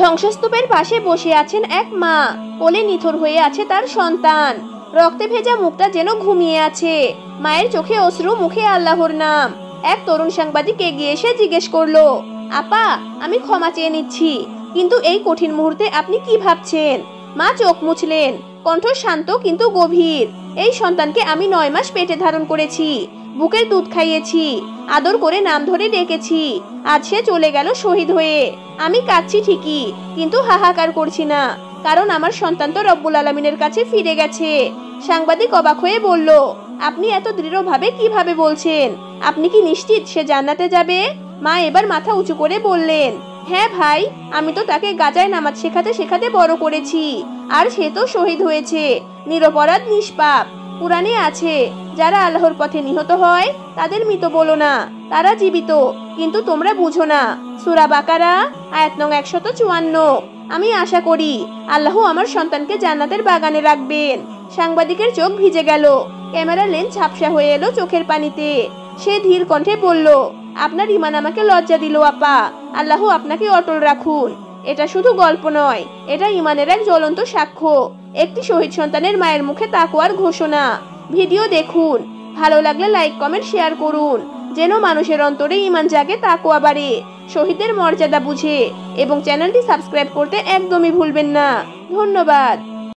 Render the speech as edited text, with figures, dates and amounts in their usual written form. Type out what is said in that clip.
ধ্বংসস্তূপের পাশে বসে আছেন এক মা, কোলে নিথর হয়ে আছে তার সন্তান। রক্তে ভেজা মুখটা যেন ঘুমিয়ে আছে, মায়ের চোখে অশ্রু, মুখে আল্লাহর নাম। এক তরুণ সাংবাদিক এগিয়ে এসে জিজ্ঞেস করলো, আপা, আমি ক্ষমা চেয়ে নিচ্ছি, কিন্তু এই কঠিন মুহূর্তে আপনি কি ভাবছেন? মা চোখ মুছলেন, কণ্ঠ শান্ত কিন্তু গভীর। এই সন্তানকে আমি 9 মাস পেটে ধারণ করেছি, বুকের দুধ খাইয়েছি, আদর করে নাম ধরে ডেকেছি। আজ সে চলে গেল শহীদ হয়ে। আমি কাঁদছি ঠিকই, কিন্তু হাহাকার করছি না, কারণ আমার সন্তান তো রব্বুল আলামিনের কাছে ফিরে গেছে। সাংবাদিক অবাক হয়ে বলল, আপনি এত দৃঢ়ভাবে কিভাবে বলছেন? আপনি কি নিশ্চিত সে জান্নাতে যাবে? মা এবার মাথা উঁচু করে বললেন, হ্যাঁ ভাই, আমি তো তাকে গাজায় নামাজ শেখাতে শেখাতে বড় করেছি, আর সে তো শহীদ হয়েছে, নিরপরাধ নিষ্পাপ। কুরআনে আছে, যারা আল্লাহর পথে নিহত হয় তাদের মৃত বলো না, তারা জীবিত, কিন্তু তোমরা বুঝো না। সূরা বাকারা আয়াত নং 154। আমি আশা করি আল্লাহ আমার সন্তানকে জান্নাতের বাগানে রাখবেন। সাংবাদিকের চোখ ভিজে গেল, ক্যামেরা লেন্স ঝাপসা হয়ে এলো চোখের পানিতে। সে ধীর কণ্ঠে বলল, আপনার ঈমান আমাকে লজ্জা দিল আপা, আল্লাহ আপনাকে অটল রাখুন। এটা শুধু গল্প নয়, এটা ঈমানের এক জ্বলন্ত সাক্ষ্য, একটি শহীদ সন্তানের মায়ের মুখে তাকওয়ার ঘোষণা। ভিডিও দেখুন, ভালো লাগলে লাইক কমেন্ট শেয়ার করুন, যেন মানুষের অন্তরে ঈমান জাগে, তাকওয়া বাড়ে, শহীদের মর্যাদা বুঝে। এবং চ্যানেলটি সাবস্ক্রাইব করতে একদমই ভুলবেন না। ধন্যবাদ।